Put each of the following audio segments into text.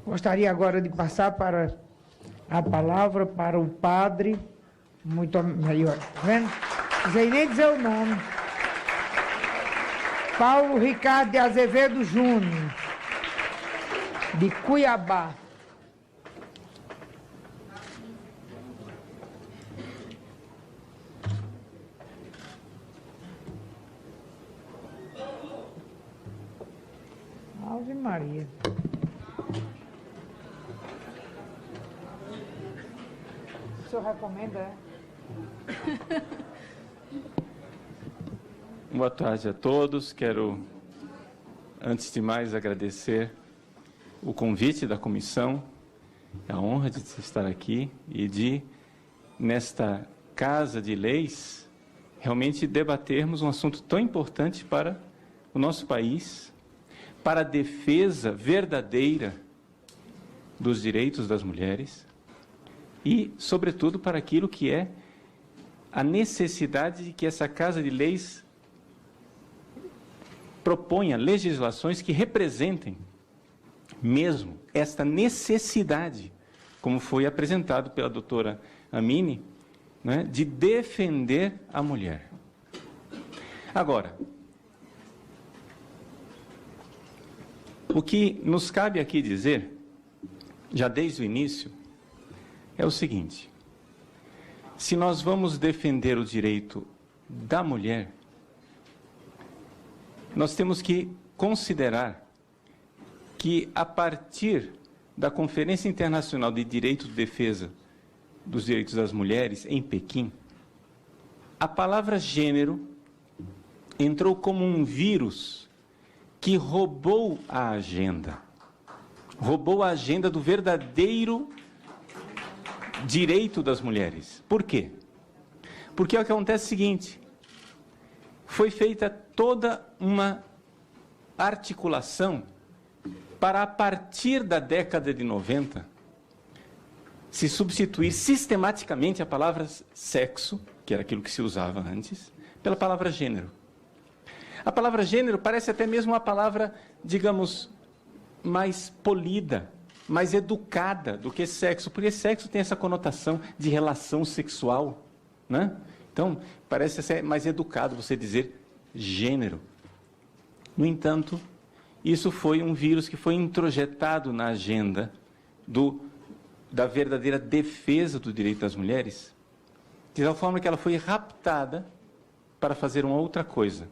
Gostaria agora de passar a palavra para o padre, muito melhor, tá vendo? Não sei nem dizer o nome. Paulo Ricardo de Azevedo Júnior, de Cuiabá. Ave Maria. O senhor recomenda, é? Boa tarde a todos. Quero, antes de mais, agradecer o convite da comissão, a honra de estar aqui e de, nesta Casa de Leis, realmente debatermos um assunto tão importante para o nosso país, para a defesa verdadeira dos direitos das mulheres e, sobretudo, para aquilo que é a necessidade de que essa Casa de Leis proponha legislações que representem mesmo esta necessidade, como foi apresentado pela doutora Amini, né, de defender a mulher. Agora, o que nos cabe aqui dizer, já desde o início, é o seguinte: se nós vamos defender o direito da mulher, nós temos que considerar que, a partir da Conferência Internacional de Direito de Defesa dos Direitos das Mulheres, em Pequim, a palavra gênero entrou como um vírus que roubou a agenda do verdadeiro direito das mulheres. Por quê? Porque o que acontece é o seguinte: foi feita toda uma articulação para, a partir da década de 90, se substituir sistematicamente a palavra sexo, que era aquilo que se usava antes, pela palavra gênero. A palavra gênero parece até mesmo uma palavra, digamos, mais polida, mais educada do que sexo, porque sexo tem essa conotação de relação sexual, né? Então, parece ser mais educado você dizer gênero. No entanto, isso foi um vírus que foi introjetado na agenda da verdadeira defesa do direito das mulheres, de tal forma que ela foi raptada para fazer uma outra coisa,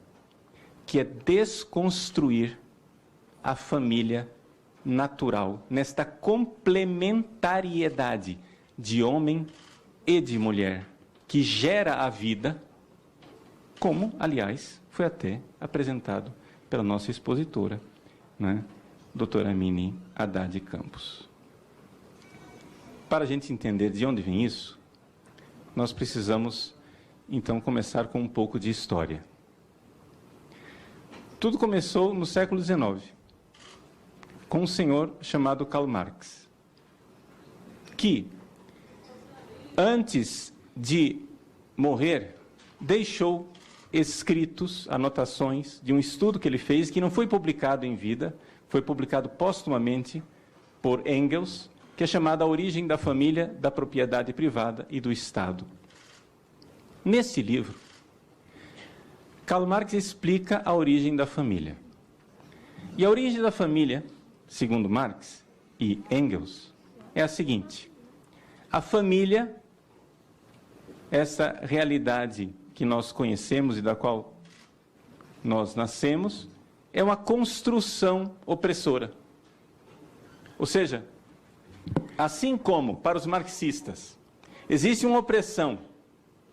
que é desconstruir a família natural, nesta complementariedade de homem e de mulher, que gera a vida, como, aliás, foi até apresentado pela nossa expositora, né, doutora Amini Haddad Campos. Para a gente entender de onde vem isso, nós precisamos, então, começar com um pouco de história. Tudo começou no século XIX, com um senhor chamado Karl Marx, que, antes de morrer, deixou escritos, anotações de um estudo que ele fez, que não foi publicado em vida, foi publicado póstumamente por Engels, que é chamado A Origem da Família, da Propriedade Privada e do Estado. Nesse livro, Karl Marx explica a origem da família. E a origem da família, segundo Marx e Engels, é a seguinte: a família, essa realidade que nós conhecemos e da qual nós nascemos, é uma construção opressora. Ou seja, assim como para os marxistas existe uma opressão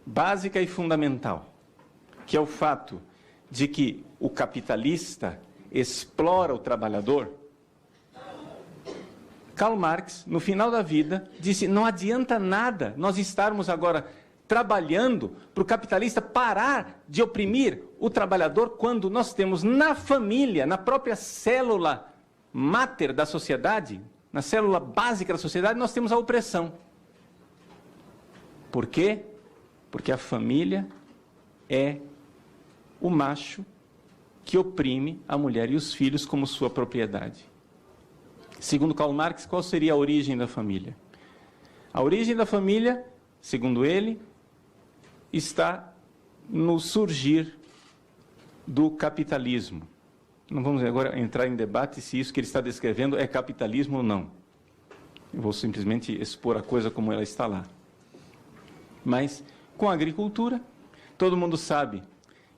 básica e fundamental, que é o fato de que o capitalista explora o trabalhador, Karl Marx, no final da vida, disse: não adianta nada nós estarmos agora trabalhando para o capitalista parar de oprimir o trabalhador, quando nós temos na família, na própria célula máter da sociedade, na célula básica da sociedade, nós temos a opressão. Por quê? Porque a família é o macho que oprime a mulher e os filhos como sua propriedade. Segundo Karl Marx, qual seria a origem da família? A origem da família, segundo ele, está no surgir do capitalismo. Não vamos agora entrar em debate se isso que ele está descrevendo é capitalismo ou não. Eu vou simplesmente expor a coisa como ela está lá. Mas, com a agricultura, todo mundo sabe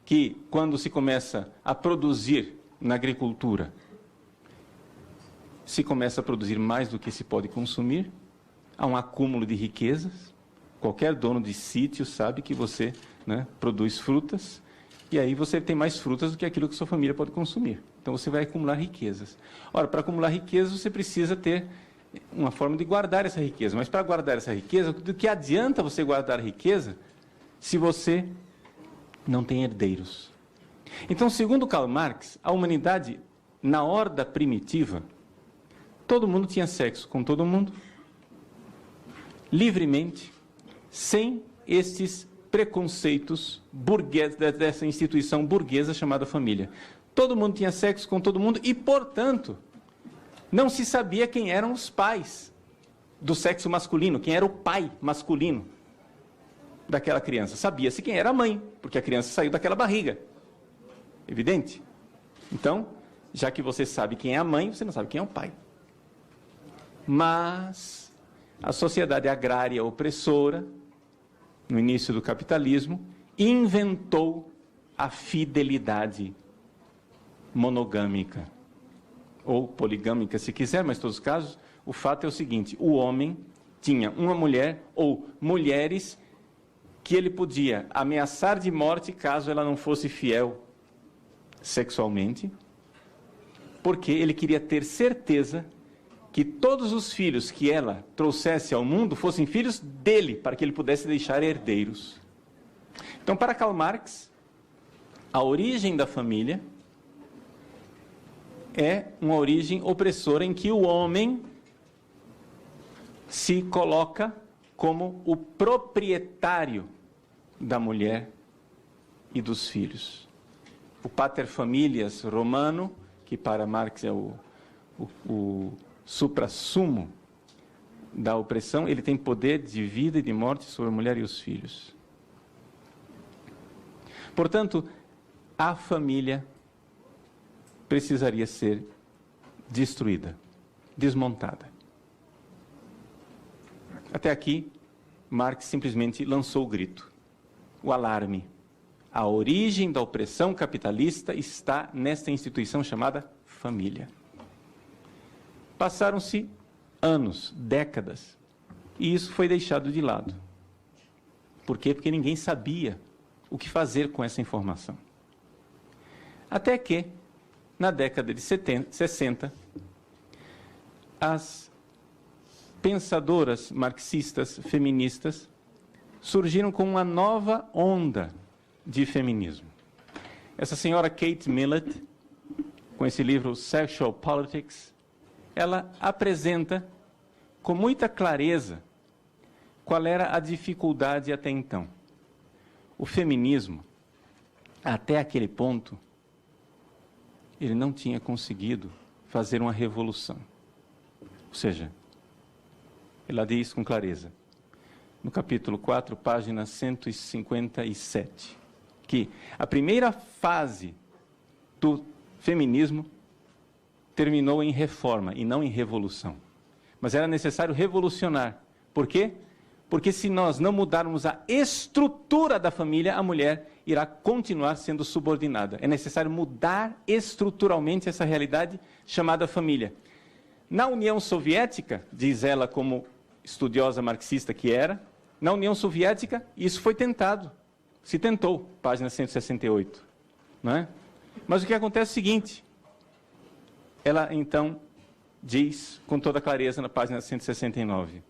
que quando se começa a produzir na agricultura, se começa a produzir mais do que se pode consumir, há um acúmulo de riquezas. Qualquer dono de sítio sabe que você, né, produz frutas, e aí você tem mais frutas do que aquilo que sua família pode consumir. Então você vai acumular riquezas. Ora, para acumular riquezas, você precisa ter uma forma de guardar essa riqueza. Mas para guardar essa riqueza, do que adianta você guardar riqueza se você não tem herdeiros? Então, segundo Karl Marx, a humanidade, na horda primitiva, todo mundo tinha sexo com todo mundo, livremente, sem estes preconceitos burgueses, dessa instituição burguesa chamada família. Todo mundo tinha sexo com todo mundo e, portanto, não se sabia quem eram os pais do sexo masculino, quem era o pai masculino daquela criança. Sabia-se quem era a mãe, porque a criança saiu daquela barriga. Evidente? Então, já que você sabe quem é a mãe, você não sabe quem é o pai. Mas a sociedade agrária opressora, no início do capitalismo, inventou a fidelidade monogâmica, ou poligâmica, se quiser, mas em todos os casos, o fato é o seguinte: o homem tinha uma mulher, ou mulheres, que ele podia ameaçar de morte caso ela não fosse fiel sexualmente, porque ele queria ter certeza que todos os filhos que ela trouxesse ao mundo fossem filhos dele, para que ele pudesse deixar herdeiros. Então, para Karl Marx, a origem da família é uma origem opressora em que o homem se coloca como o proprietário da mulher e dos filhos. O pater familias romano, que para Marx é o suprassumo da opressão, ele tem poder de vida e de morte sobre a mulher e os filhos. Portanto, a família precisaria ser destruída, desmontada. Até aqui, Marx simplesmente lançou o grito, o alarme. A origem da opressão capitalista está nesta instituição chamada família. Passaram-se anos, décadas, e isso foi deixado de lado. Por quê? Porque ninguém sabia o que fazer com essa informação. Até que, na década de 60, as pensadoras marxistas feministas surgiram com uma nova onda de feminismo. Essa senhora Kate Millett, com esse livro Sexual Politics, ela apresenta com muita clareza qual era a dificuldade até então. O feminismo, até aquele ponto, ele não tinha conseguido fazer uma revolução. Ou seja, ela diz com clareza, no capítulo 4, página 157, que a primeira fase do feminismo terminou em reforma e não em revolução. Mas era necessário revolucionar. Por quê? Porque se nós não mudarmos a estrutura da família, a mulher irá continuar sendo subordinada. É necessário mudar estruturalmente essa realidade chamada família. Na União Soviética, diz ela como estudiosa marxista que era, na União Soviética isso foi tentado. Se tentou, página 168. Não é? Mas o que acontece é o seguinte, ela então diz com toda clareza na página 169,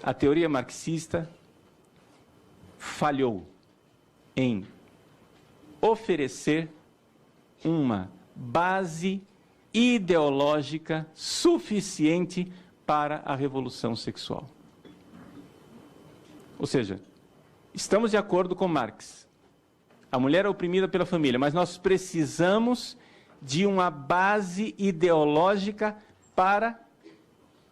a teoria marxista falhou em oferecer uma base ideológica suficiente para a revolução sexual. Ou seja, estamos de acordo com Marx. A mulher é oprimida pela família, mas nós precisamos de uma base ideológica para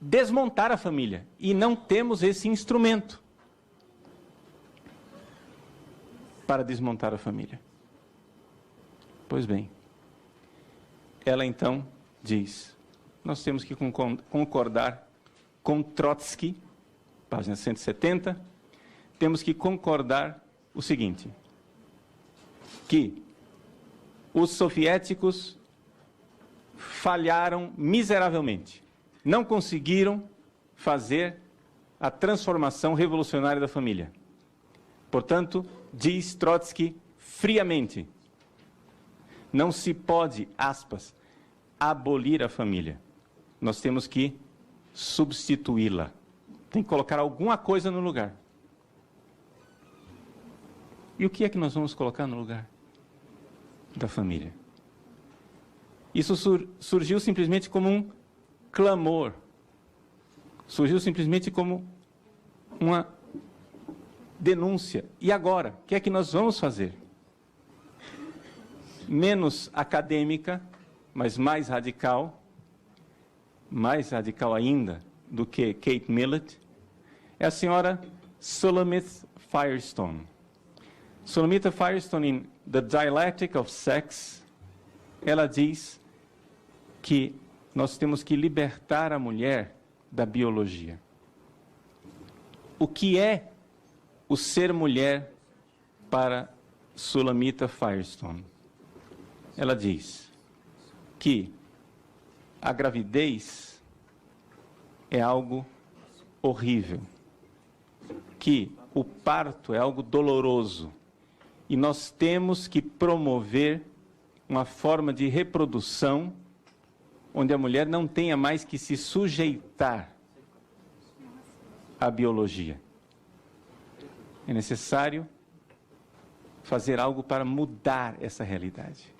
desmontar a família. E não temos esse instrumento para desmontar a família. Pois bem, ela então diz, nós temos que concordar com Trotsky, página 170, temos que concordar o seguinte, que os soviéticos falharam miseravelmente, não conseguiram fazer a transformação revolucionária da família. Portanto, diz Trotsky friamente, não se pode, aspas, abolir a família. Nós temos que substituí-la. Tem que colocar alguma coisa no lugar. E o que é que nós vamos colocar no lugar da família? Isso surgiu simplesmente como um clamor. Surgiu simplesmente como uma denúncia. E agora? O que é que nós vamos fazer? Menos acadêmica, mas mais radical ainda do que Kate Millett, é a senhora Shulamith Firestone. Shulamith Firestone, em The Dialectic of Sex, ela diz que nós temos que libertar a mulher da biologia. O que é o ser mulher para Shulamith Firestone? Ela diz que a gravidez é algo horrível, que o parto é algo doloroso e nós temos que promover uma forma de reprodução onde a mulher não tenha mais que se sujeitar à biologia. É necessário fazer algo para mudar essa realidade.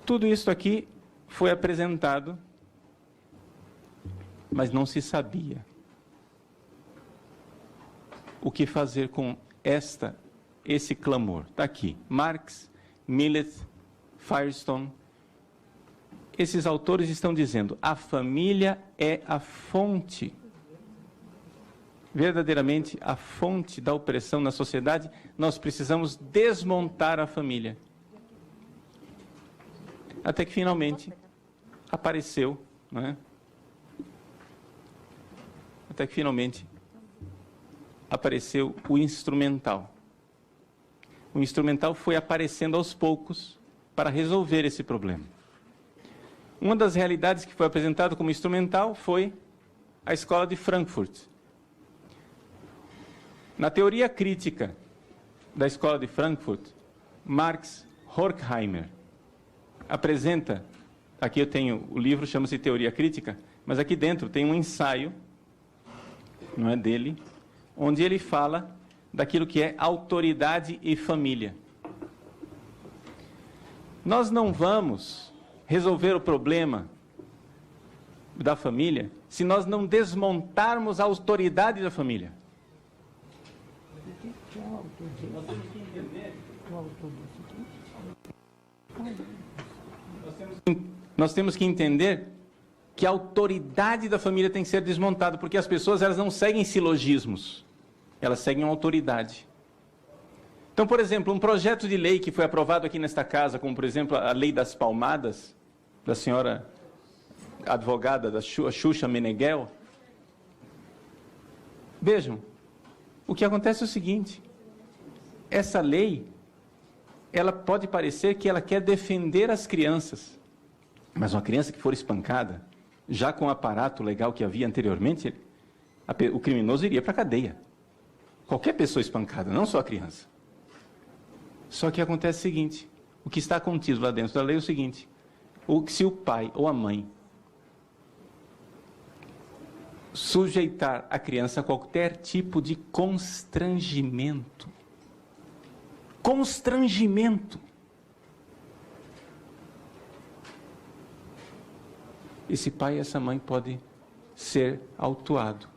Tudo isso aqui foi apresentado, mas não se sabia o que fazer com esse clamor. Está aqui, Marx, Millett, Firestone. Esses autores estão dizendo, a família é a fonte, verdadeiramente a fonte da opressão na sociedade. Nós precisamos desmontar a família. Até que finalmente apareceu, não é? Até que finalmente apareceu o instrumental. O instrumental foi aparecendo aos poucos para resolver esse problema. Uma das realidades que foi apresentada como instrumental foi a escola de Frankfurt. Na teoria crítica da escola de Frankfurt, Marx Horkheimer apresenta, aqui eu tenho o livro, chama-se Teoria Crítica, mas aqui dentro tem um ensaio, não é dele, onde ele fala daquilo que é autoridade e família. Nós não vamos resolver o problema da família se nós não desmontarmos a autoridade da família. Nós temos que entender que a autoridade da família tem que ser desmontada, porque as pessoas elas não seguem silogismos, elas seguem uma autoridade. Então, por exemplo, um projeto de lei que foi aprovado aqui nesta casa, como por exemplo a lei das palmadas, da senhora advogada da Xuxa Meneghel. Vejam, o que acontece é o seguinte, essa lei, ela pode parecer que ela quer defender as crianças, mas uma criança que for espancada, já com o aparato legal que havia anteriormente, o criminoso iria para a cadeia. Qualquer pessoa espancada, não só a criança. Só que acontece o seguinte, o que está contido lá dentro da lei é o seguinte, se o pai ou a mãe sujeitar a criança a qualquer tipo de constrangimento, esse pai e essa mãe podem ser autuado.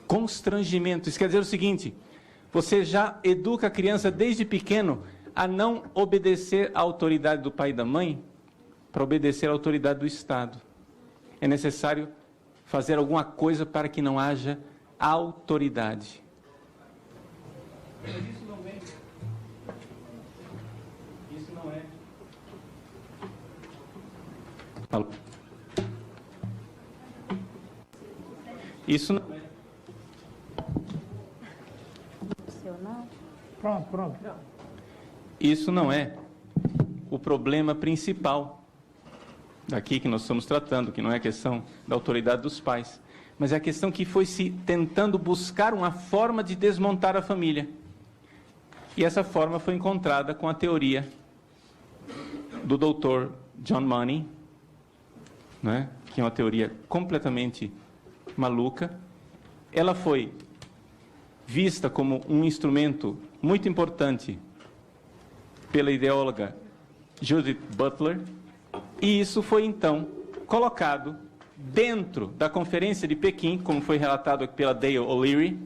Constrangimento, isso quer dizer o seguinte, você já educa a criança desde pequeno a não obedecer à autoridade do pai e da mãe para obedecer à autoridade do Estado. É necessário fazer alguma coisa para que não haja autoridade. Mas isso não é. Isso não é. Isso não é. Pronto. Isso não é o problema principal daqui que nós estamos tratando, que não é a questão da autoridade dos pais, mas é a questão que foi se tentando buscar uma forma de desmontar a família. E essa forma foi encontrada com a teoria do Dr. John Money, né, que é uma teoria completamente maluca. Ela foi vista como um instrumento muito importante pela ideóloga Judith Butler, e isso foi então colocado dentro da Conferência de Pequim, como foi relatado pela Dale O'Leary.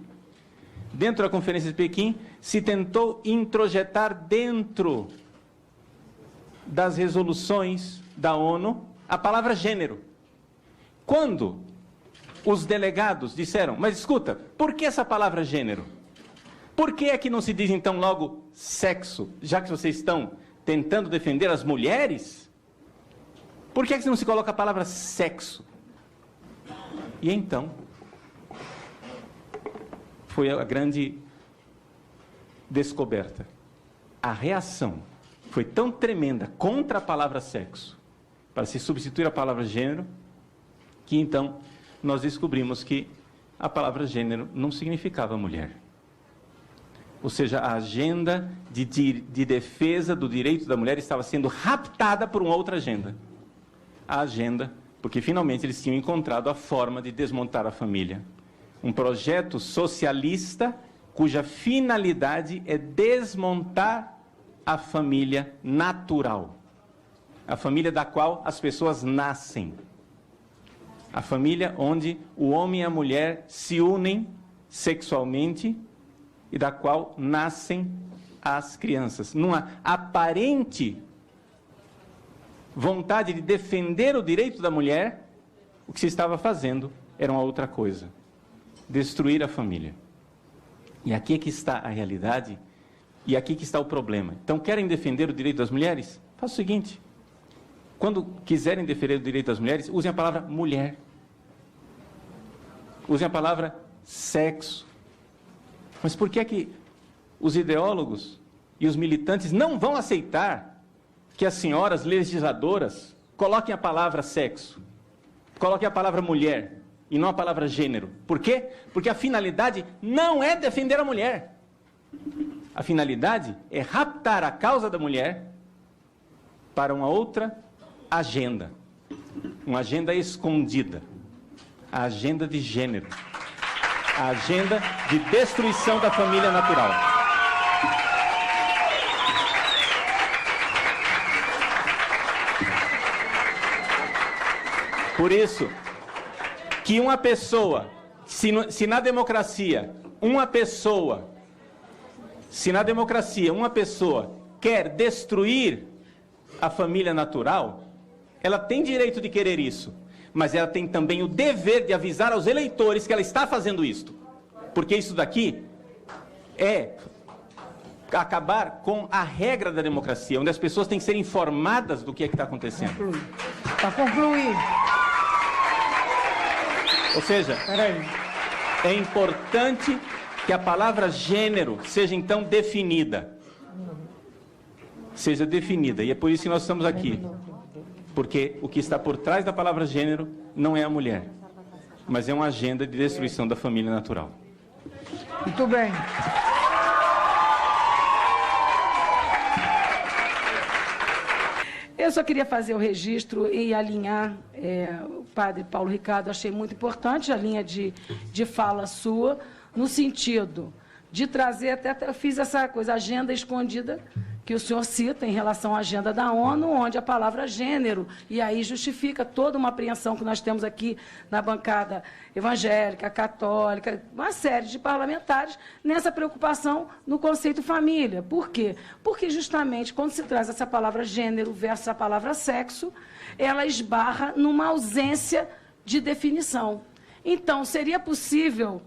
Dentro da Conferência de Pequim, se tentou introjetar dentro das resoluções da ONU a palavra gênero. Quando os delegados disseram, mas escuta, por que essa palavra gênero? Por que é que não se diz então logo sexo, já que vocês estão tentando defender as mulheres? Por que é que não se coloca a palavra sexo? E então, foi a grande descoberta. A reação foi tão tremenda contra a palavra sexo, para se substituir a palavra gênero, que então nós descobrimos que a palavra gênero não significava mulher. Ou seja, a agenda de defesa do direito da mulher estava sendo raptada por uma outra agenda. A agenda, porque finalmente eles tinham encontrado a forma de desmontar a família. Um projeto socialista cuja finalidade é desmontar a família natural. A família da qual as pessoas nascem. A família onde o homem e a mulher se unem sexualmente e da qual nascem as crianças. Numa aparente vontade de defender o direito da mulher, o que se estava fazendo era uma outra coisa. Destruir a família. E aqui é que está a realidade, e aqui que está o problema. Então, querem defender o direito das mulheres? Faça o seguinte, quando quiserem defender o direito das mulheres, usem a palavra mulher. Usem a palavra sexo. Mas por que é que os ideólogos e os militantes não vão aceitar que as senhoras legisladoras coloquem a palavra sexo, coloquem a palavra mulher e não a palavra gênero? Por quê? Porque a finalidade não é defender a mulher. A finalidade é raptar a causa da mulher para uma outra agenda. Uma agenda escondida. A agenda de gênero. A agenda de destruição da família natural. Por isso, que uma pessoa, se na democracia uma pessoa quer destruir a família natural, ela tem direito de querer isso. Mas ela tem também o dever de avisar aos eleitores que ela está fazendo isto. Porque isso daqui é acabar com a regra da democracia, onde as pessoas têm que ser informadas do que é que está acontecendo. Para concluir. Ou seja, é importante que a palavra gênero seja então definida. Seja definida. E é por isso que nós estamos aqui. Porque o que está por trás da palavra gênero não é a mulher, mas é uma agenda de destruição da família natural. Muito bem. Eu só queria fazer o registro e alinhar o padre Paulo Ricardo. Achei muito importante a linha de fala sua, no sentido de trazer, até fiz essa coisa, agenda escondida, que o senhor cita em relação à agenda da ONU, onde a palavra gênero, e aí justifica toda uma apreensão que nós temos aqui na bancada evangélica, católica, uma série de parlamentares, nessa preocupação no conceito família. Por quê? Porque justamente quando se traz essa palavra gênero versus a palavra sexo, ela esbarra numa ausência de definição. Então, seria possível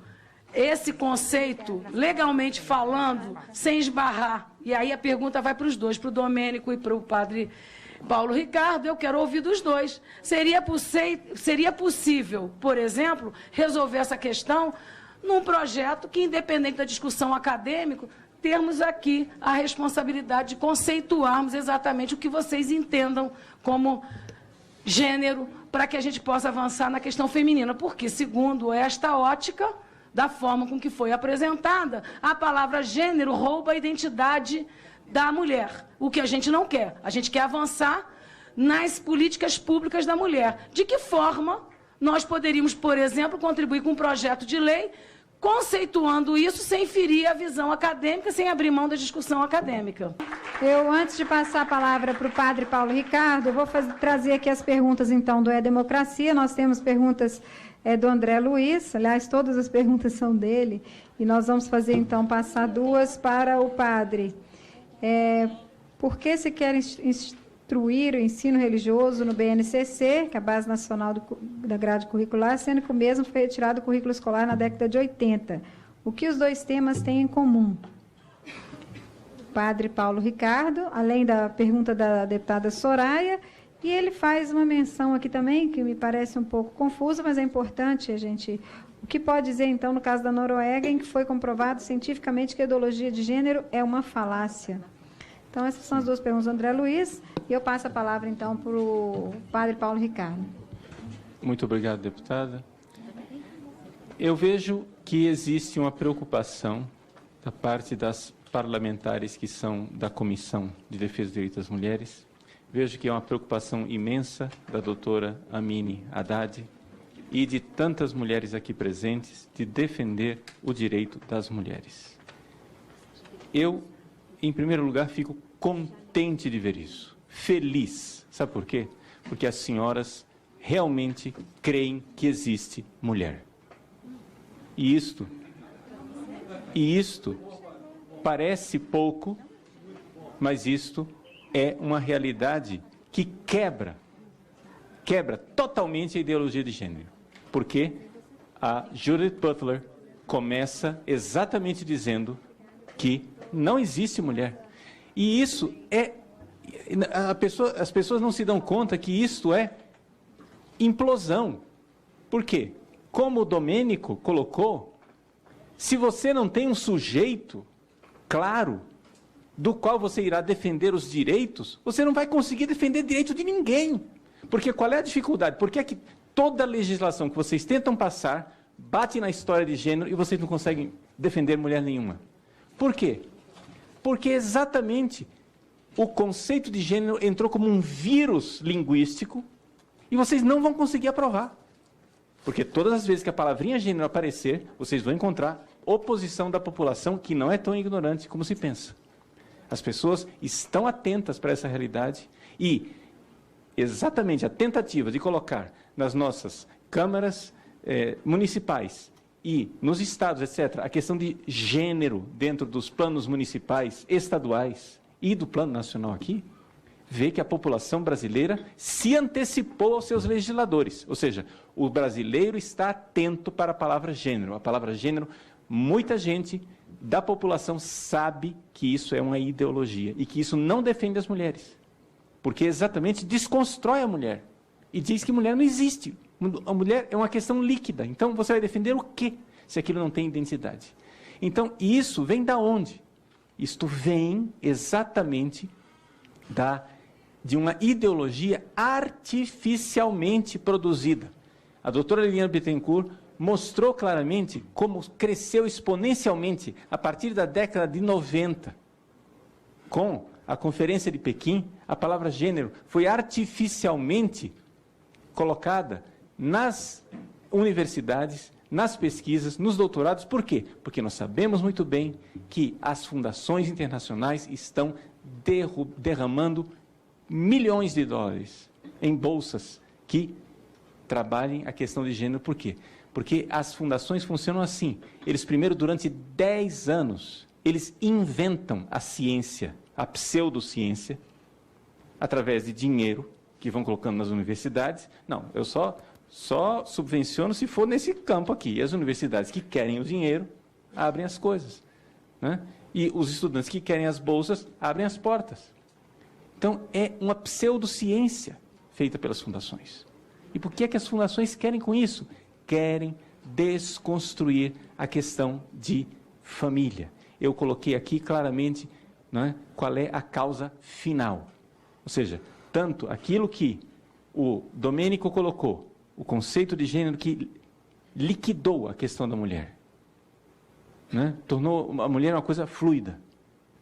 esse conceito, legalmente falando, sem esbarrar? E aí a pergunta vai para os dois, para o Domênico e para o padre Paulo Ricardo. Eu quero ouvir dos dois. Seria possível, por exemplo, resolver essa questão num projeto que, independente da discussão acadêmica, termos aqui a responsabilidade de conceituarmos exatamente o que vocês entendam como gênero, para que a gente possa avançar na questão feminina. Porque, segundo esta ótica, da forma com que foi apresentada, a palavra gênero rouba a identidade da mulher. O que a gente não quer. A gente quer avançar nas políticas públicas da mulher. De que forma nós poderíamos, por exemplo, contribuir com um projeto de lei conceituando isso sem ferir a visão acadêmica, sem abrir mão da discussão acadêmica? Eu, antes de passar a palavra para o padre Paulo Ricardo, eu vou trazer aqui as perguntas, então, do E-Democracia. Nós temos perguntas do André Luiz, aliás, todas as perguntas são dele, e nós vamos fazer, então, passar duas para o padre. Por que se quer instruir o ensino religioso no BNCC, que é a Base Nacional da Grade Curricular, sendo que o mesmo foi retirado do currículo escolar na década de 80? O que os dois temas têm em comum? Padre Paulo Ricardo, além da pergunta da deputada Soraya, e ele faz uma menção aqui também, que me parece um pouco confusa, mas é importante a gente... O que pode dizer, então, no caso da Noruega, em que foi comprovado cientificamente que a ideologia de gênero é uma falácia? Então, essas são as duas perguntas do André Luiz, e eu passo a palavra, então, para o padre Paulo Ricardo. Muito obrigado, deputada. Eu vejo que existe uma preocupação da parte das parlamentares que são da Comissão de Defesa dos Direitos das Mulheres. Vejo que é uma preocupação imensa da doutora Amine Haddad e de tantas mulheres aqui presentes de defender o direito das mulheres. Eu, em primeiro lugar, fico contente de ver isso, feliz. Sabe por quê? Porque as senhoras realmente creem que existe mulher. E isto parece pouco, mas isto é uma realidade que quebra totalmente a ideologia de gênero. Porque a Judith Butler começa exatamente dizendo que não existe mulher. E isso as pessoas não se dão conta que isto é implosão. Por quê? Como o Domênico colocou, se você não tem um sujeito claro do qual você irá defender os direitos, você não vai conseguir defender direito de ninguém. Porque qual é a dificuldade? Por que é que toda a legislação que vocês tentam passar bate na história de gênero e vocês não conseguem defender mulher nenhuma? Por quê? Porque exatamente o conceito de gênero entrou como um vírus linguístico e vocês não vão conseguir aprovar. Porque todas as vezes que a palavrinha gênero aparecer, vocês vão encontrar oposição da população que não é tão ignorante como se pensa. As pessoas estão atentas para essa realidade e exatamente a tentativa de colocar nas nossas câmaras municipais e nos estados, etc., a questão de gênero dentro dos planos municipais, estaduais e do plano nacional aqui, vê que a população brasileira se antecipou aos seus legisladores. Ou seja, o brasileiro está atento para a palavra gênero. A palavra gênero, muita gente da população sabe que isso é uma ideologia e que isso não defende as mulheres. Porque exatamente desconstrói a mulher e diz que mulher não existe. A mulher é uma questão líquida. Então, você vai defender o quê se aquilo não tem identidade? Então, isso vem da onde? Isto vem exatamente de uma ideologia artificialmente produzida. A doutora Liliana Bittencourt mostrou claramente como cresceu exponencialmente a partir da década de 90. Com a Conferência de Pequim, a palavra gênero foi artificialmente colocada nas universidades, nas pesquisas, nos doutorados. Por quê? Porque nós sabemos muito bem que as fundações internacionais estão derramando milhões de dólares em bolsas que trabalhem a questão de gênero. Por quê? Porque as fundações funcionam assim. Eles primeiro, durante 10 anos, eles inventam a ciência, a pseudociência, através de dinheiro que vão colocando nas universidades. Não, eu só subvenciono se for nesse campo aqui. E as universidades que querem o dinheiro abrem as coisas, né? E os estudantes que querem as bolsas abrem as portas. Então, é uma pseudociência feita pelas fundações. E por que é que as fundações querem com isso? Querem desconstruir a questão de família. Eu coloquei aqui claramente, né, qual é a causa final. Ou seja, tanto aquilo que o Domênico colocou, o conceito de gênero que liquidou a questão da mulher, né, tornou a mulher uma coisa fluida.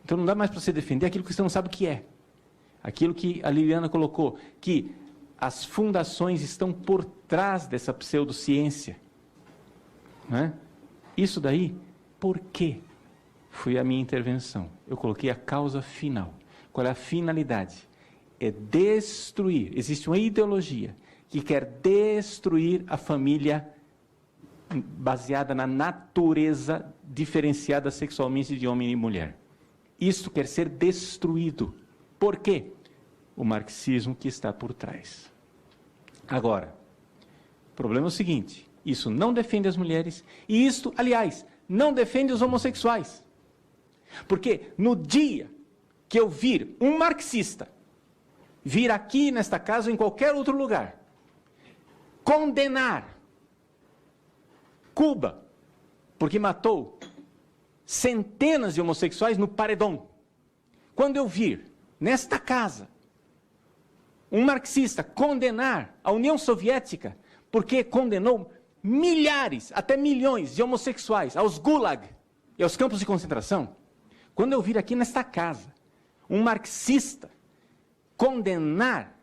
Então não dá mais para você defender aquilo que você não sabe o que é. Aquilo que a Liliana colocou, que as fundações estão por trás dessa pseudociência, né? Isso daí, por quê? Foi a minha intervenção. Eu coloquei a causa final. Qual é a finalidade? É destruir. Existe uma ideologia que quer destruir a família baseada na natureza diferenciada sexualmente de homem e mulher. Isso quer ser destruído. Por quê? O marxismo que está por trás. Agora, o problema é o seguinte: isso não defende as mulheres e isto, aliás, não defende os homossexuais. Porque no dia que eu vir um marxista vir aqui nesta casa ou em qualquer outro lugar condenar Cuba porque matou centenas de homossexuais no paredão, quando eu vir nesta casa um marxista condenar a União Soviética porque condenou milhares, até milhões de homossexuais aos gulag e aos campos de concentração, quando eu vir aqui nesta casa um marxista condenar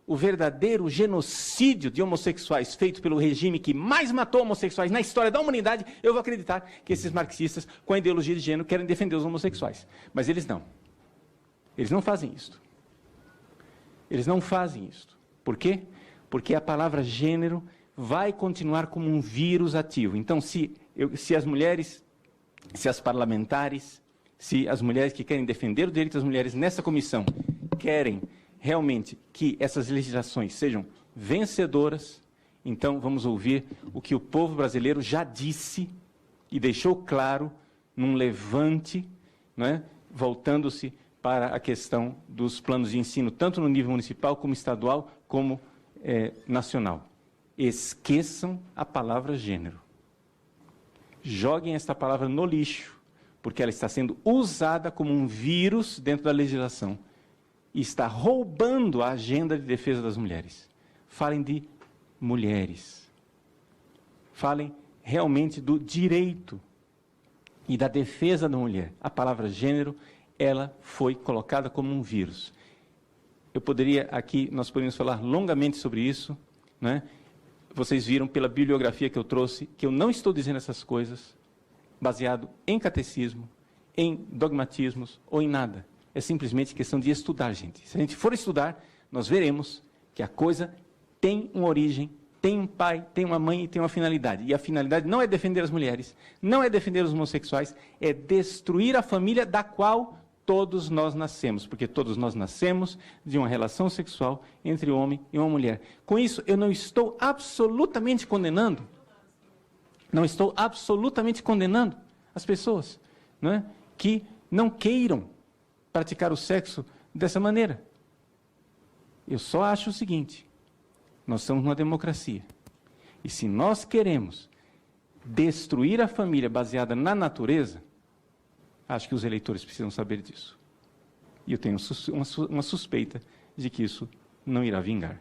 o verdadeiro genocídio de homossexuais feito pelo regime que mais matou homossexuais na história da humanidade, eu vou acreditar que esses marxistas, com a ideologia de gênero, querem defender os homossexuais. Mas eles não. Eles não fazem isso. Eles não fazem isso. Por quê? Porque a palavra gênero vai continuar como um vírus ativo. Então, se as mulheres, se as parlamentares, se as mulheres que querem defender o direito das mulheres nessa comissão querem realmente que essas legislações sejam vencedoras, então vamos ouvir o que o povo brasileiro já disse e deixou claro num levante, né, voltando-se para a questão dos planos de ensino, tanto no nível municipal, como estadual, como nacional. Esqueçam a palavra gênero. Joguem esta palavra no lixo, porque ela está sendo usada como um vírus dentro da legislação e está roubando a agenda de defesa das mulheres. Falem de mulheres. Falem realmente do direito e da defesa da mulher. A palavra gênero, ela foi colocada como um vírus. Eu poderia aqui, nós poderíamos falar longamente sobre isso, né? Vocês viram pela bibliografia que eu trouxe, que eu não estou dizendo essas coisas baseado em catecismo, em dogmatismos ou em nada. É simplesmente questão de estudar, gente. Se a gente for estudar, nós veremos que a coisa tem uma origem, tem um pai, tem uma mãe e tem uma finalidade. E a finalidade não é defender as mulheres, não é defender os homossexuais, é destruir a família da qual todos nós nascemos, porque todos nós nascemos de uma relação sexual entre um homem e uma mulher. Com isso, eu não estou absolutamente condenando, as pessoas, não é, que não queiram praticar o sexo dessa maneira. Eu só acho o seguinte: nós somos uma democracia. E se nós queremos destruir a família baseada na natureza, acho que os eleitores precisam saber disso. E eu tenho uma suspeita de que isso não irá vingar.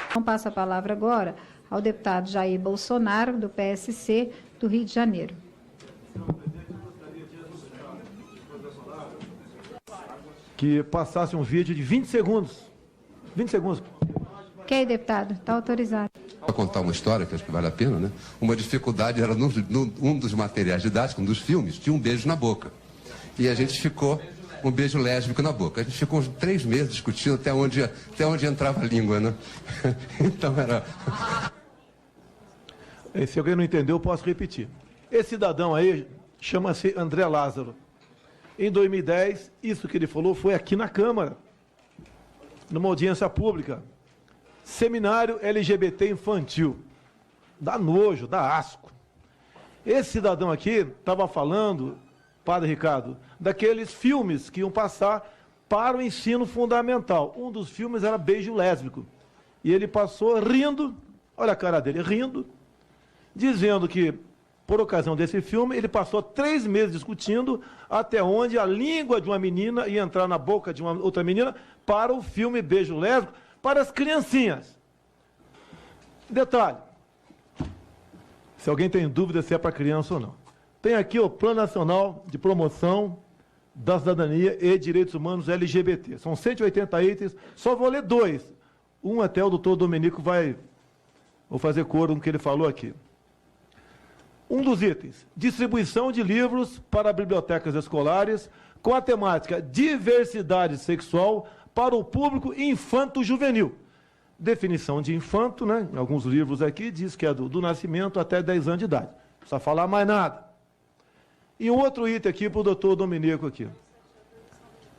Então, passo a palavra agora ao deputado Jair Bolsonaro, do PSC, do Rio de Janeiro. Que passasse um vídeo de 20 segundos. 20 segundos. Ok, deputado, está autorizado. Para contar uma história, que acho que vale a pena, né? Uma dificuldade era, um dos materiais didáticos, um dos filmes, tinha um beijo na boca. E a gente ficou, um beijo lésbico na boca. A gente ficou uns 3 meses discutindo até onde entrava a língua, né? Então era... Se alguém não entendeu, eu posso repetir. Esse cidadão aí chama-se André Lázaro. Em 2010, isso que ele falou foi aqui na Câmara, numa audiência pública. Seminário LGBT infantil. Dá nojo, dá asco. Esse cidadão aqui estava falando, Padre Ricardo, daqueles filmes que iam passar para o ensino fundamental. Um dos filmes era Beijo Lésbico. E ele passou rindo, olha a cara dele, rindo, dizendo que, por ocasião desse filme, ele passou 3 meses discutindo até onde a língua de uma menina ia entrar na boca de uma outra menina para o filme Beijo Lésbico, para as criancinhas. Detalhe, se alguém tem dúvida se é para criança ou não. Tem aqui o Plano Nacional de Promoção da Cidadania e Direitos Humanos LGBT. São 180 itens, só vou ler 2. Um até o doutor Domenico vou fazer coro com o que ele falou aqui. Um dos itens, distribuição de livros para bibliotecas escolares com a temática diversidade sexual para o público infanto-juvenil. Definição de infanto, né? Em alguns livros aqui diz que é do nascimento até 10 anos de idade. Não precisa falar mais nada. E um outro item aqui para o doutor Domenico aqui.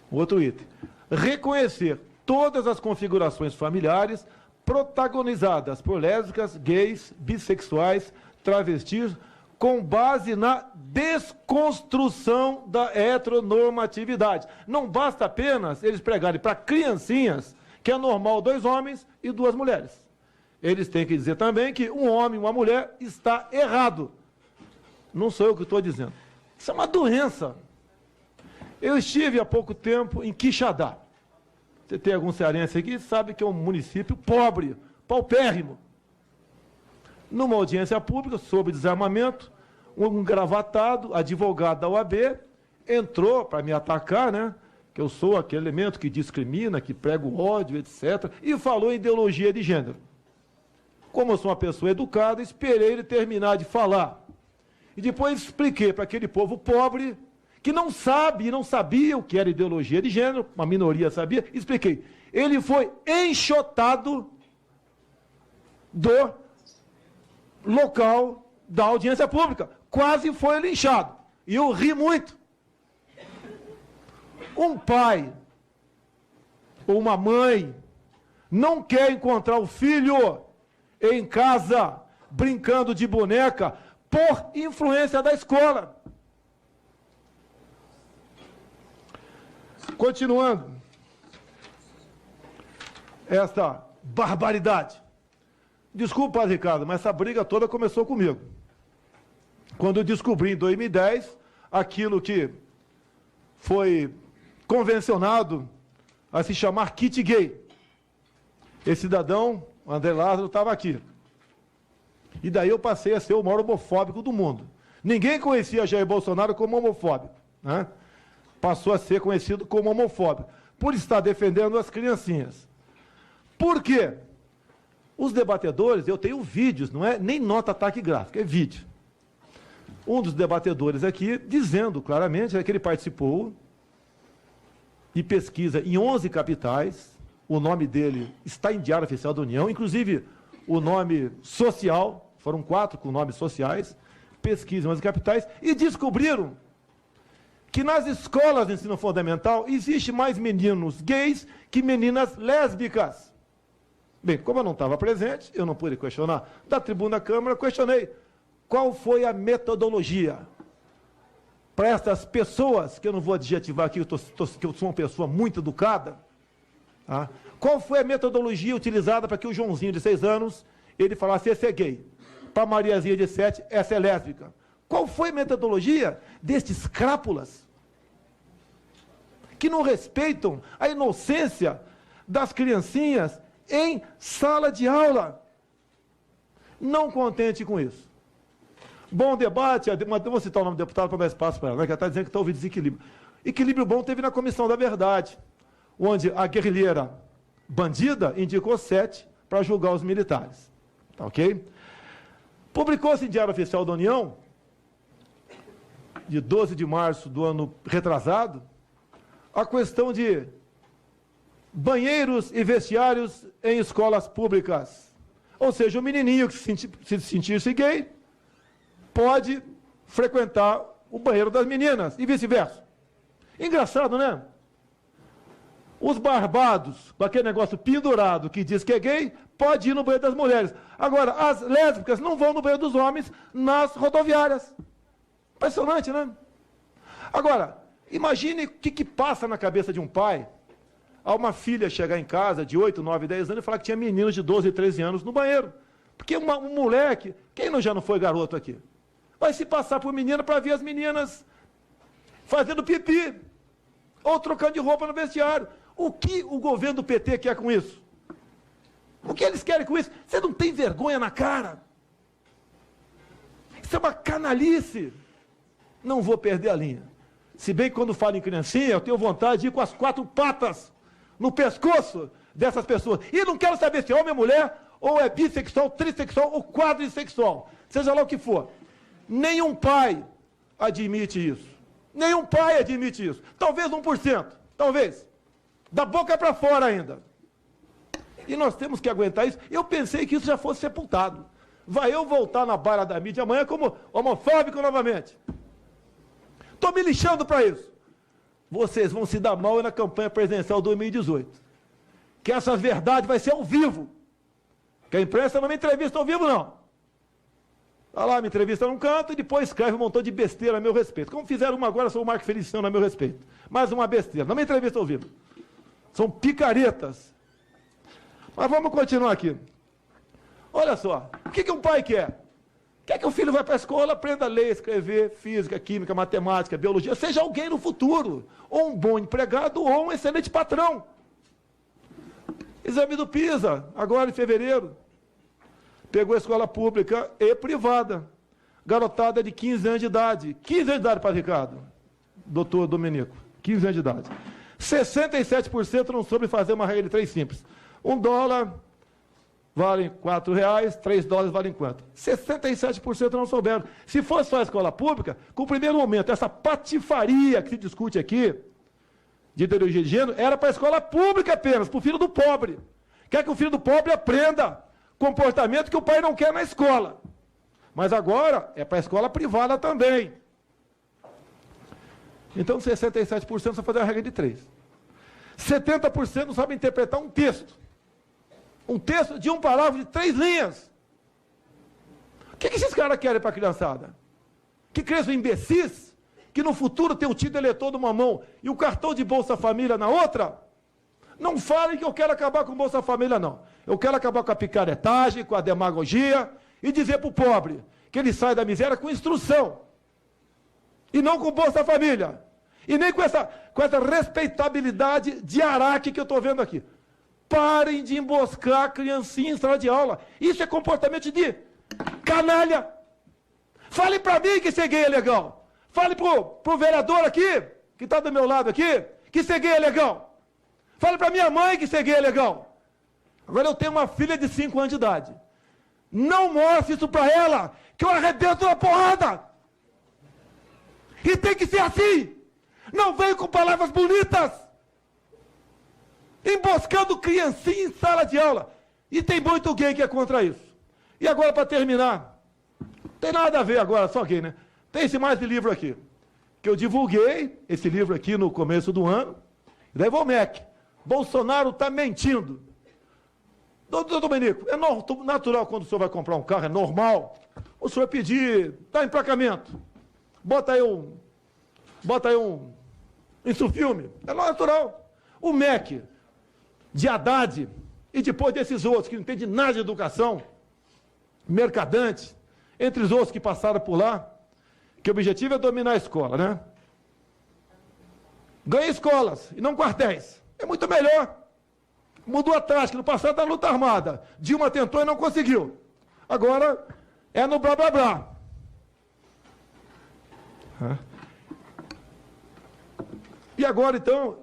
Outro item. Reconhecer todas as configurações familiares protagonizadas por lésbicas, gays, bissexuais, travestis, com base na desconstrução da heteronormatividade. Não basta apenas eles pregarem para criancinhas que é normal 2 homens e 2 mulheres. Eles têm que dizer também que um homem e uma mulher está errado. Não sou eu que estou dizendo. Isso é uma doença. Eu estive há pouco tempo em Quixadá. Você tem algum cearense aqui, sabe que é um município pobre, paupérrimo. Numa audiência pública sobre desarmamento, um gravatado, advogado da OAB, entrou para me atacar, né? Que eu sou aquele elemento que discrimina, que prega o ódio, etc., e falou em ideologia de gênero. Como eu sou uma pessoa educada, esperei ele terminar de falar. E depois expliquei para aquele povo pobre, que não sabe e não sabia o que era ideologia de gênero, uma minoria sabia, expliquei. Ele foi enxotado do local da audiência pública. Quase foi linchado. E eu ri muito. Um pai ou uma mãe não quer encontrar o filho em casa brincando de boneca por influência da escola. Continuando. Esta barbaridade. Desculpa, Padre Ricardo, mas essa briga toda começou comigo. Quando eu descobri em 2010 aquilo que foi convencionado a se chamar kit gay. Esse cidadão, André Lázaro, estava aqui. E daí eu passei a ser o maior homofóbico do mundo. Ninguém conhecia Jair Bolsonaro como homofóbico, né? Passou a ser conhecido como homofóbico, por estar defendendo as criancinhas. Por quê? Os debatedores, eu tenho vídeos, não é nem nota taquigráfica, é vídeo. Um dos debatedores aqui, dizendo claramente que ele participou de pesquisa em 11 capitais, o nome dele está em Diário Oficial da União, inclusive o nome social, foram 4 com nomes sociais, pesquisa em 11 capitais, e descobriram que nas escolas de ensino fundamental existe mais meninos gays que meninas lésbicas. Bem, como eu não estava presente, eu não pude questionar. Da tribuna da Câmara, questionei qual foi a metodologia para essas pessoas, que eu não vou adjetivar aqui, que eu sou uma pessoa muito educada. Tá? Qual foi a metodologia utilizada para que o Joãozinho de 6 anos, ele falasse, esse é gay. Para a Mariazinha de 7, essa é lésbica. Qual foi a metodologia destes crápulas que não respeitam a inocência das criancinhas em sala de aula? Não contente com isso. Bom debate, vou citar o nome do deputado para dar espaço para ela, né, que ela está dizendo que houve desequilíbrio. Equilíbrio bom teve na Comissão da Verdade, onde a guerrilheira bandida indicou 7 para julgar os militares. Ok? Publicou-se em Diário Oficial da União, de 12 de março do ano retrasado, a questão de banheiros e vestiários em escolas públicas. Ou seja, o menininho que se sentisse gay pode frequentar o banheiro das meninas e vice-versa. Engraçado, né? Os barbados, com aquele negócio pendurado que diz que é gay, pode ir no banheiro das mulheres. Agora, as lésbicas não vão no banheiro dos homens nas rodoviárias. Impressionante, né? Agora, imagine o que passa na cabeça de um pai ao uma filha chegar em casa de 8, 9, 10 anos e falar que tinha meninos de 12, 13 anos no banheiro. Porque um moleque, quem já não foi garoto aqui? Vai se passar por menina para ver as meninas fazendo pipi ou trocando de roupa no vestiário. O que o governo do PT quer com isso? O que eles querem com isso? Você não tem vergonha na cara? Isso é uma canalice. Não vou perder a linha. Se bem que quando falo em criancinha, eu tenho vontade de ir com as 4 patas no pescoço dessas pessoas. E não quero saber se é homem ou mulher, ou é bissexual, trissexual ou quadrissexual. Seja lá o que for. Nenhum pai admite isso. Nenhum pai admite isso. Talvez 1%. Talvez. Da boca para fora ainda. E nós temos que aguentar isso. Eu pensei que isso já fosse sepultado. Vai eu voltar na barra da mídia amanhã como homofóbico novamente. Estou me lixando para isso. Vocês vão se dar mal na campanha presidencial 2018. Que essas verdades vai ser ao vivo. Que a imprensa não me entrevista ao vivo, não. Está lá, me entrevista num canto e depois escreve um montão de besteira a meu respeito. Como fizeram uma agora sobre o Marco Feliciano a meu respeito. Mais uma besteira. Não me entrevista ao vivo. São picaretas. Mas vamos continuar aqui. Olha só. O que um pai quer? Quer que o filho vá para a escola, aprenda a ler, escrever, física, química, matemática, biologia, seja alguém no futuro. Ou um bom empregado ou um excelente patrão. Exame do PISA, agora em fevereiro. Pegou a escola pública e privada. Garotada de 15 anos de idade. 15 anos de idade, Padre Ricardo. Doutor Domenico. 15 anos de idade. 67% não soube fazer uma regra de 3 simples. $1 vale R$4, $3 valem quanto? 67% não souberam. Se fosse só a escola pública, com o primeiro momento, essa patifaria que se discute aqui, de ideologia de gênero, era para a escola pública apenas, para o filho do pobre. Quer que o filho do pobre aprenda comportamento que o pai não quer na escola. Mas agora é para a escola privada também. Então 67% só fazer a regra de 3. 70% não sabem interpretar um texto. Um texto de um parágrafo de 3 linhas. O que esses caras querem para a criançada? Que cresçam imbecis? Que no futuro tem o título eleitor numa mão e o cartão de Bolsa Família na outra? Não falem que eu quero acabar com o Bolsa Família, não. Eu quero acabar com a picaretagem, com a demagogia e dizer para o pobre que ele sai da miséria com instrução. E não com Bolsa Família. E nem com essa respeitabilidade de araque que eu estou vendo aqui. Parem de emboscar a criancinha em sala de aula. Isso é comportamento de canalha. Fale para mim que ser gay é legal. Fale pro vereador aqui, que está do meu lado aqui, que ser gay é legal. Fale para minha mãe que ser gay é legal. Agora eu tenho uma filha de 5 anos de idade. Não mostre isso para ela, que eu arrebento na porrada. E tem que ser assim. Não venho com palavras bonitas. Emboscando criancinha em sala de aula. E tem muito gay que é contra isso. E agora, para terminar, não tem nada a ver agora, só gay, né? Tem esse mais de livro aqui, que eu divulguei, esse livro aqui no começo do ano, e daí vou MEC. Bolsonaro está mentindo. Doutor Domenico, é natural quando o senhor vai comprar um carro, é normal o senhor pedir, dá emplacamento, bota aí um insufilme, é natural. O MEC de Haddad e depois desses outros que não entendem nada de educação, mercadantes, entre os outros que passaram por lá, que o objetivo é dominar a escola, né? Ganha escolas e não quartéis. É muito melhor. Mudou a tática. No passado da luta armada. Dilma tentou e não conseguiu. Agora é no blá blá blá. E agora, então,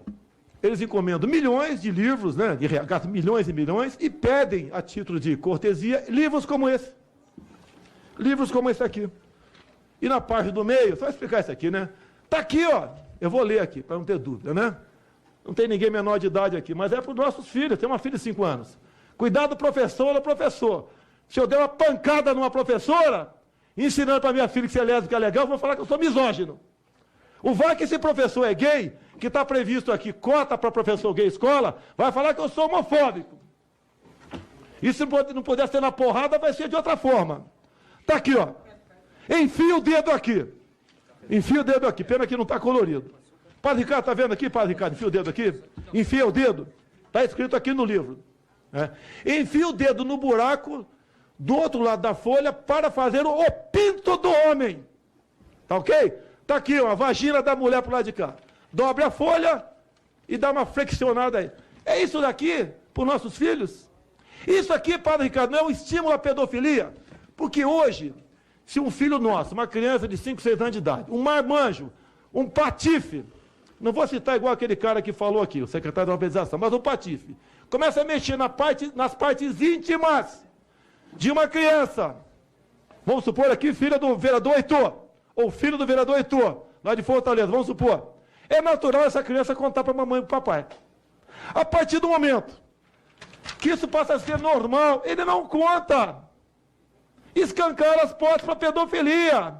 eles encomendam milhões de livros, né, gastam milhões e milhões, e pedem, a título de cortesia, livros como esse. Livros como esse aqui. E na parte do meio, só explicar isso aqui, né? Está aqui, ó. Eu vou ler aqui, para não ter dúvida, né? Não tem ninguém menor de idade aqui, mas é para os nossos filhos. Tem uma filha de 5 anos. Cuidado, professor ou professor. Se eu der uma pancada numa professora, ensinando para minha filha que ser lésbica é legal, eu vou falar que eu sou misógino. O vai que esse professor é gay, que está previsto aqui, cota para professor gay escola, vai falar que eu sou homofóbico. E se não puder ser na porrada, vai ser de outra forma. Está aqui, ó. Enfia o dedo aqui. Enfia o dedo aqui. Pena que não está colorido. Padre Ricardo, está vendo aqui, Padre Ricardo? Enfia o dedo aqui. Enfia o dedo. Está escrito aqui no livro. Enfia o dedo no buraco do outro lado da folha para fazer o pinto do homem. Tá ok? Está aqui, ó, a vagina da mulher para o lado de cá. Dobre a folha e dá uma flexionada aí. É isso daqui para os nossos filhos? Isso aqui, Padre Ricardo, não é um estímulo à pedofilia? Porque hoje, se um filho nosso, uma criança de 5, 6 anos de idade, um marmanjo, um patife, não vou citar igual aquele cara que falou aqui, o secretário da organização, mas um patife, começa a mexer nas partes íntimas de uma criança, vamos supor aqui, filha do vereador Heitor, ou filho do vereador Heitor, lá de Fortaleza, vamos supor, é natural essa criança contar para a mamãe e para o papai. A partir do momento que isso passa a ser normal, ele não conta. Escancar as portas para pedofilia.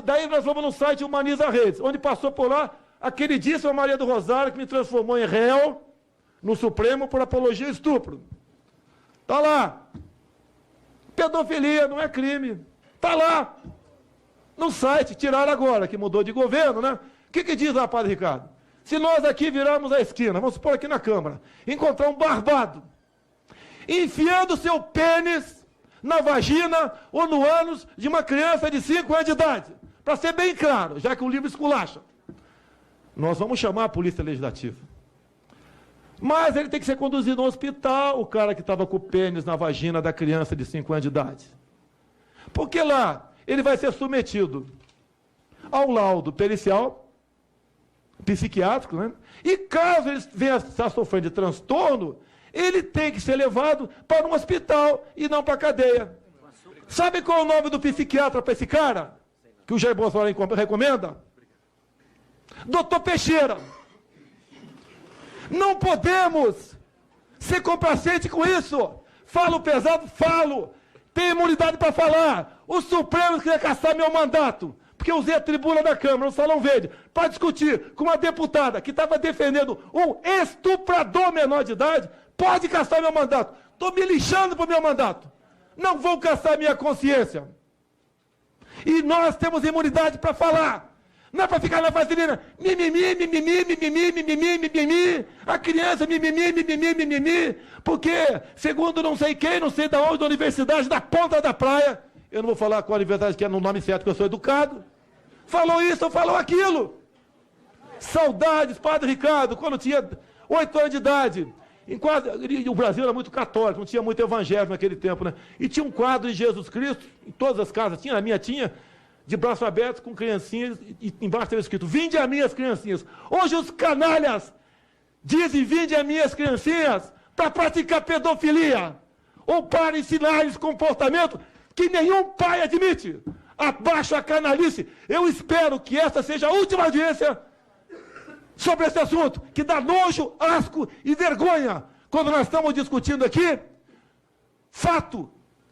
Daí nós vamos no site Humaniza Redes, onde passou por lá a queridíssima Maria do Rosário, que me transformou em réu no Supremo por apologia ao estupro. Está lá. Pedofilia não é crime. Está lá. No site, tiraram agora, que mudou de governo, né? O que diz lá, Padre Ricardo? Se nós aqui virarmos a esquina, vamos supor aqui na Câmara, encontrar um barbado, enfiando seu pênis na vagina ou no ânus de uma criança de 5 anos de idade, para ser bem claro, já que o livro esculacha, nós vamos chamar a Polícia Legislativa. Mas ele tem que ser conduzido ao hospital, o cara que estava com o pênis na vagina da criança de 5 anos de idade. Porque lá ele vai ser submetido ao laudo pericial, psiquiátrico, né? E caso ele venha a estar sofrendo de transtorno, ele tem que ser levado para um hospital e não para a cadeia. Sabe qual é o nome do psiquiatra para esse cara? Que o Jair Bolsonaro recomenda? Doutor Peixeira. Não podemos ser complacentes com isso. Falo pesado, falo. Tenho imunidade para falar. O Supremo queria caçar meu mandato, porque eu usei a tribuna da Câmara, no Salão Verde, para discutir com uma deputada que estava defendendo um estuprador menor de idade. Pode caçar meu mandato. Estou me lixando para o meu mandato. Não vou caçar minha consciência. E nós temos imunidade para falar. Não é para ficar na vaselina. Mimimi, mimimi, mimimi, mimimi, mimimi. A criança mimimi, mimimi, mimimi. Porque, segundo não sei quem, não sei da onde, da universidade, da ponta da praia, eu não vou falar qual universidade que é no nome certo, que eu sou educado, falou isso ou falou aquilo. Saudades, Padre Ricardo, quando tinha 8 anos de idade. O Brasil era muito católico, não tinha muito evangelho naquele tempo, né? E tinha um quadro de Jesus Cristo, em todas as casas, tinha, a minha tinha, de braço aberto, com criancinhas, e embaixo estava escrito, vinde a minhas criancinhas. Hoje os canalhas dizem, vinde a minhas criancinhas, para praticar pedofilia, ou para ensinar-lhes comportamento que nenhum pai admite. Abaixo a canalice. Eu espero que esta seja a última audiência sobre esse assunto, que dá nojo, asco e vergonha, quando nós estamos discutindo aqui, fato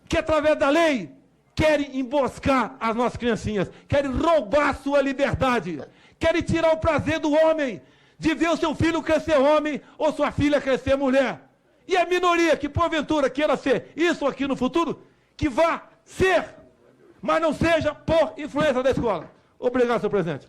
que através da lei querem emboscar as nossas criancinhas, querem roubar a sua liberdade, querem tirar o prazer do homem, de ver o seu filho crescer homem, ou sua filha crescer mulher. E a minoria que porventura queira ser isso aqui no futuro, que vá ser, mas não seja por influência da escola. Obrigado, senhor presidente.